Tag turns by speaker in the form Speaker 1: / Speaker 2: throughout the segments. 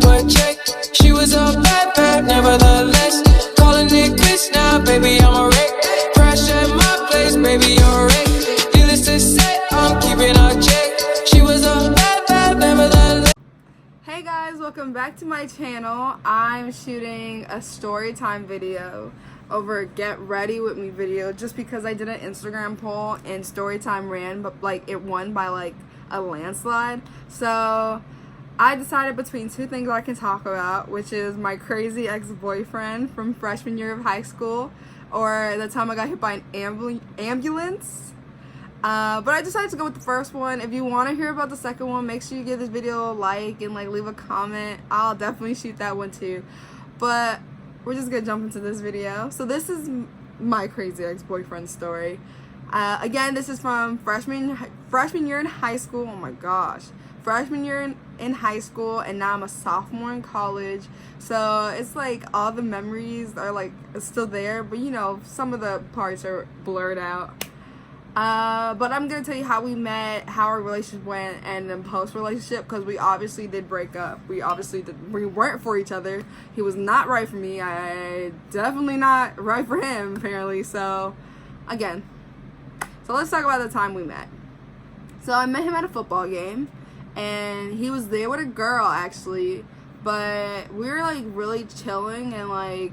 Speaker 1: but check. She was a bad, nevertheless. Calling it quits now, baby, I'm a wreck. Crash at my place, baby, you're a wreck. Needless to say, I'm keeping a check. She was a bad, nevertheless.
Speaker 2: Hey guys, welcome back to my channel. I'm shooting a story time video over a get ready with me video just because I did an Instagram poll and story time ran, but like it won by like a landslide. So I decided between two things I can talk about, which is my crazy ex-boyfriend from freshman year of high school, or the time I got hit by an ambulance. But I decided to go with the first one. If you want to hear about the second one, make sure you give this video a like and like leave a comment. I'll definitely shoot that one too. But we're just gonna jump into this video. So this is my crazy ex-boyfriend story. Again, this is from freshman year in high school. Oh my gosh, freshman year in high school, and now I'm a sophomore in college. So it's like all the memories are like still there, but you know, some of the parts are blurred out. But I'm gonna tell you how we met, how our relationship went, and then post-relationship, because we obviously did break up. We weren't for each other. He was not right for me. I definitely not right for him, apparently. So again, so let's talk about the time we met. So I met him at a football game, and he was there with a girl actually, but we were like really chilling, and like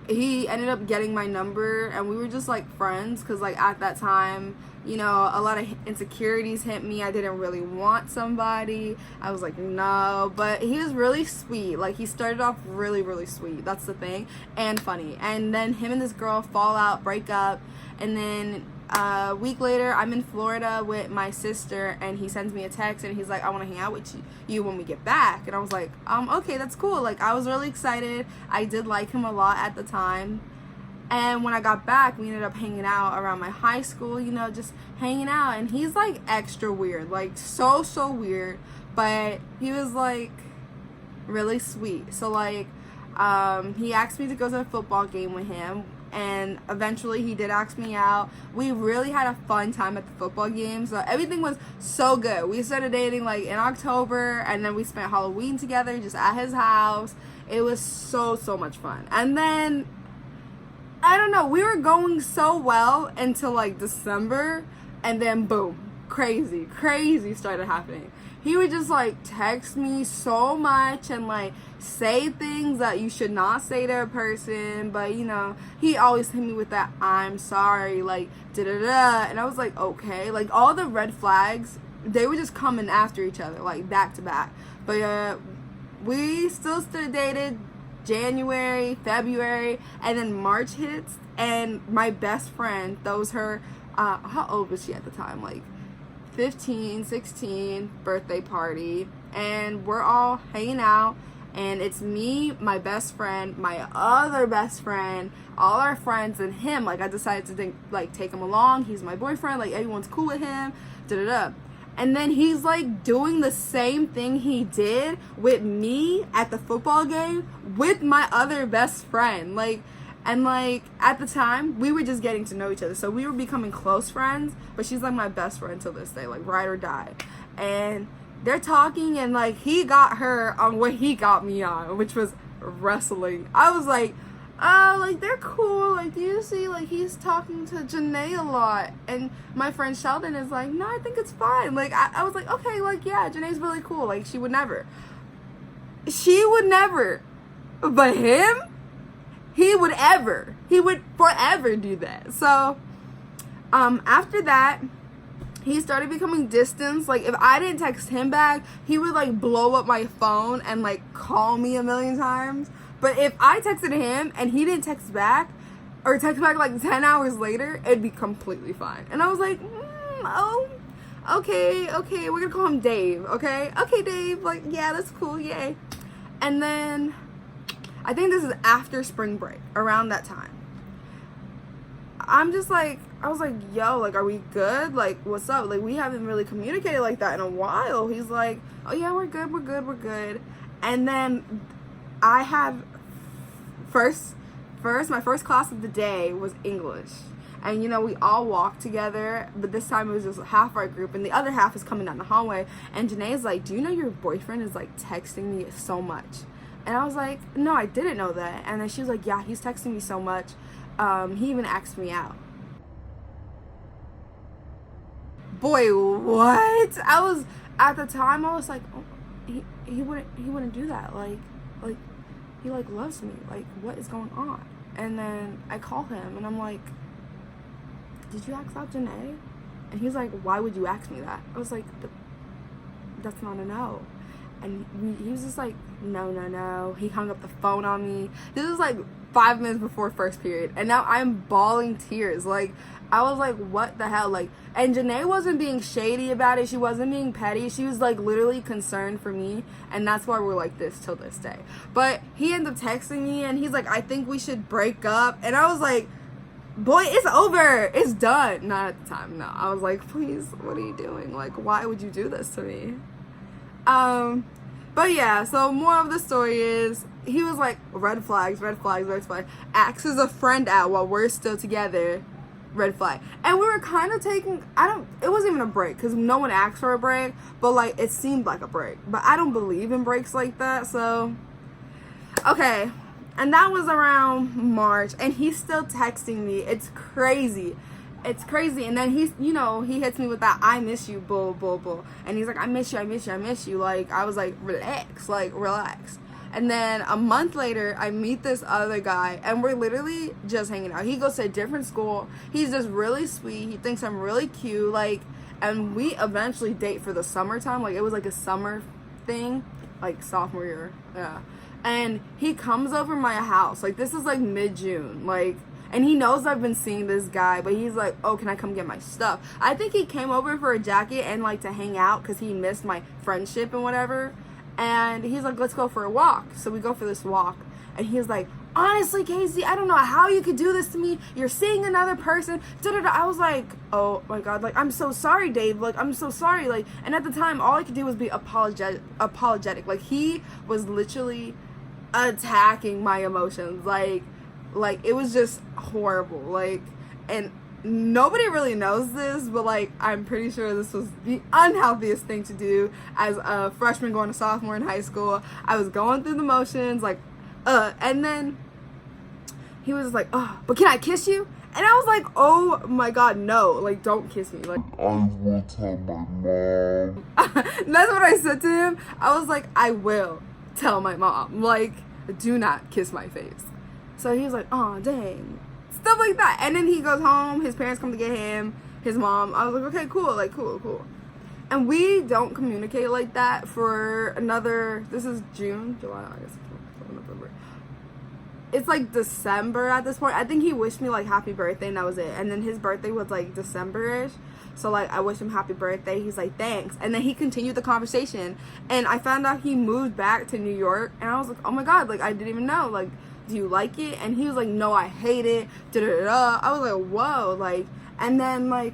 Speaker 2: he ended up getting my number, and we were just like friends because like at that time, you know, a lot of insecurities hit me. I didn't really want somebody. I was like, no, but he was really sweet. Like he started off really sweet. That's the thing. And funny. And then him and this girl fall out, break up, and then a week later I'm in Florida with my sister, and he sends me a text and he's like, I want to hang out with you when we get back. And I was like, okay, that's cool. Like I was really excited. I did like him a lot at the time. And when I got back, we ended up hanging out around my high school, you know, just hanging out. And he's like extra weird, like so weird, but he was like really sweet. So like he asked me to go to a football game with him, and eventually he did ask me out. We really had a fun time at the football game, so everything was so good. We started dating like in October, and then we spent Halloween together just at his house. It was so much fun. And then I don't know, we were going so well until like December, and then boom, crazy started happening. He would just like text me so much and like say things that you should not say to a person, but you know, he always hit me with that I'm sorry, like da-da-da, and I was like, okay. Like all the red flags, they were just coming after each other like back to back. But we still dated January, February, and then March hits, and my best friend throws her how old was she at the time, like 15, 16 birthday party, and we're all hanging out, and it's me, my best friend, my other best friend, all our friends, and him. Like I decided to think, like take him along. He's my boyfriend, like everyone's cool with him, da-da-da. And then he's like doing the same thing he did with me at the football game with my other best friend. Like, and like at the time we were just getting to know each other, so we were becoming close friends, but she's like my best friend till this day, like ride or die. And they're talking, and like he got her on what he got me on, which was wrestling. I was like, oh, like they're cool. Like, do you see, like he's talking to Janae a lot, and my friend Sheldon is like, no, I think it's fine. Like I was like, okay, like yeah, Janae's really cool. Like she would never, but him, he would forever do that. So after that, he started becoming distant. Like if I didn't text him back, he would like blow up my phone and like call me a million times. But if I texted him and he didn't text back, or text back like 10 hours later, it'd be completely fine. And I was like, oh, okay, we're gonna call him Dave, okay, Dave, like yeah, that's cool, yay. And then I think this is after spring break, around that time. I'm just like, I was like, yo, like, are we good? Like, what's up? Like, we haven't really communicated like that in a while. He's like, oh yeah, we're good. And then I had my first class of the day was English. And you know, we all walked together, but this time it was just half our group and the other half is coming down the hallway. And Janae's like, do you know your boyfriend is like texting me so much? And I was like, no, I didn't know that. And then she was like, yeah, he's texting me so much. He even asked me out. Boy, what? I was, at the time, I was like, oh, he wouldn't do that. Like, he like loves me. Like, what is going on? And then I call him and I'm like, did you ask out Janae? And he's like, why would you ask me that? I was like, that's not a no. And he was just like, no. He hung up the phone on me. This was like 5 minutes before first period. And now I'm bawling tears. Like, I was like, what the hell? Like, and Janae wasn't being shady about it. She wasn't being petty. She was like literally concerned for me. And that's why we're like this till this day. But he ended up texting me and he's like, I think we should break up. And I was like, boy, it's over. It's done. Not at the time. No. I was like, please, what are you doing? Like, why would you do this to me? But yeah, so more of the story is he was like, red flags, axes a friend out while we're still together, red flag. And we were kind of taking, it wasn't even a break because no one asked for a break, but like it seemed like a break. But I don't believe in breaks like that, so okay. And that was around March and he's still texting me. It's crazy. And then he hits me with that I miss you bull. And he's like, I miss you. Like, I was like, relax. And then a month later, I meet this other guy and we're literally just hanging out. He goes to a different school. He's just really sweet. He thinks I'm really cute. Like, and we eventually date for the summertime. Like, it was like a summer thing, like sophomore year. Yeah. And he comes over my house. Like, this is like mid-June. Like, and he knows I've been seeing this guy, but he's like, oh, can I come get my stuff? I think he came over for a jacket and like to hang out because he missed my friendship and whatever. And he's like, let's go for a walk. So we go for this walk. And he's like, honestly, Casey, I don't know how you could do this to me. You're seeing another person. I was like, oh my God. Like, I'm so sorry, Dave. Like, I'm so sorry. Like, and at the time, all I could do was be apologetic. Like, he was literally attacking my emotions. Like it was just horrible. Like, and nobody really knows this, but like I'm pretty sure this was the unhealthiest thing to do as a freshman going to sophomore in high school. I was going through the motions, like and then he was like, oh, but can I kiss you? And I was like, oh my God, no, like don't kiss me. Like, I will tell my mom. That's what I said to him. I was like, I will tell my mom. Like, do not kiss my face. So he was like, oh, dang. Stuff like that. And then he goes home. His parents come to get him. His mom. I was like, okay, cool. Like, cool. And we don't communicate like that for another, this is June, July, August, November. It's like December at this point. I think he wished me like happy birthday and that was it. And then his birthday was like December-ish. So like I wished him happy birthday. He's like, thanks. And then he continued the conversation. And I found out he moved back to New York. And I was like, oh my God, like I didn't even know. Like, do you like it? And he was like, no, I hate it. I was like, whoa. Like, and then like,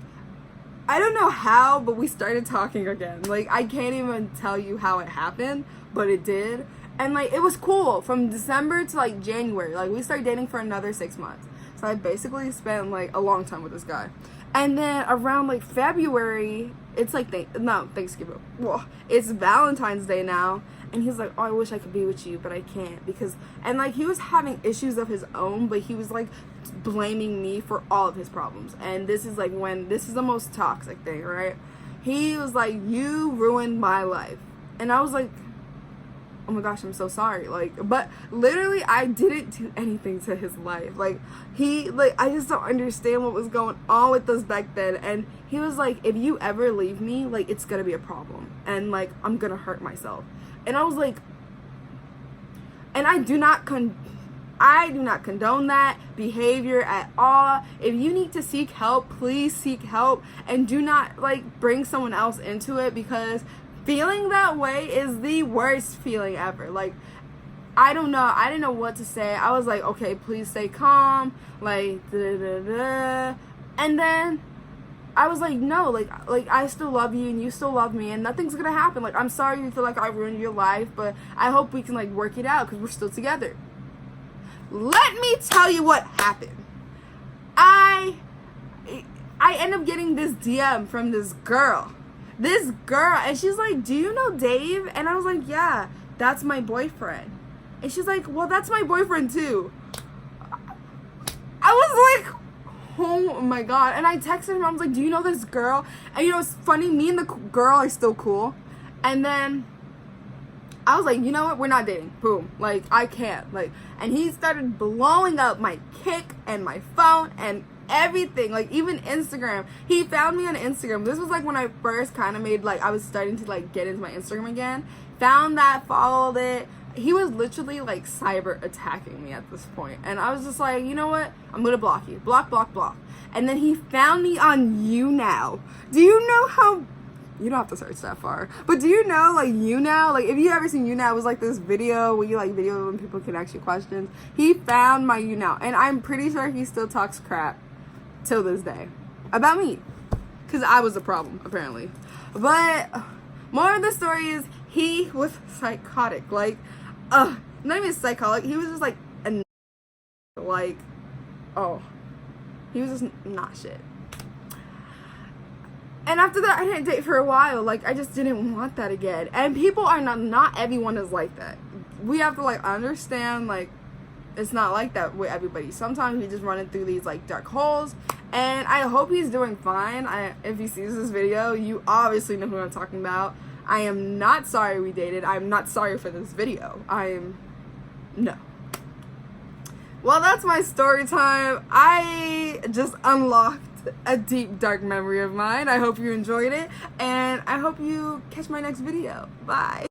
Speaker 2: I don't know how, but we started talking again. Like, I can't even tell you how it happened, but it did. And like, it was cool from December to like January. Like, we started dating for another 6 months. So I basically spent like a long time with this guy. And then around like February, it's like Thanksgiving. Well, it's Valentine's Day now. And he's like, oh, I wish I could be with you, but I can't because, and like he was having issues of his own, but he was like blaming me for all of his problems. And this is like this is the most toxic thing, right? He was like, you ruined my life. And I was like, oh my gosh, I'm so sorry. Like, but literally I didn't do anything to his life. Like, I just don't understand what was going on with us back then. And he was like, if you ever leave me, like, it's gonna be a problem. And like, I'm gonna hurt myself. And I was like, and I do not condone that behavior at all. If you need to seek help, please seek help. And do not like bring someone else into it because feeling that way is the worst feeling ever. Like, I don't know. I didn't know what to say. I was like, okay, please stay calm. Like, and then I was like, no, like I still love you and you still love me and nothing's gonna happen. Like, I'm sorry you feel like I ruined your life, but I hope we can like work it out because we're still together. Let me tell you what happened. I I end up getting this DM from this girl, and she's like, do you know Dave? And I was like, yeah, that's my boyfriend. And she's like, well, that's my boyfriend too. I was like, oh my god. And I texted him, I was like, do you know this girl? And you know, it's funny, me and the girl are still cool. And then I was like, you know what, we're not dating. Boom. Like, I can't. Like, and he started blowing up my Kik and my phone and everything. Like, even Instagram. He found me on Instagram. This was like when I first kind of made, like, I was starting to like get into my Instagram again. Found that, followed it. He was literally like cyber attacking me at this point. And I was just like, you know what, I'm gonna block you. Block, block, block. And then he found me on YouNow. Do you know how, you don't have to search that far, but do you know, like, YouNow, like, if you ever seen YouNow, it was like this video where you like video when people can ask you questions. He found my YouNow, and I'm pretty sure he still talks crap till this day about me, because I was the problem, apparently. But more of the story is, he was psychotic. Like, not even psychotic, he was just like like, oh, he was just not shit. And after that, I didn't date for a while. Like, I just didn't want that again. And people are not everyone is like that. We have to, like, understand, like, it's not like that with everybody. Sometimes we just running through these, like, dark holes. And I hope he's doing fine. If he sees this video, you obviously know who I'm talking about. I am not sorry we dated. I'm not sorry for this video. No. Well, that's my story time. I just unlocked a deep, dark memory of mine. I hope you enjoyed it, and I hope you catch my next video. Bye.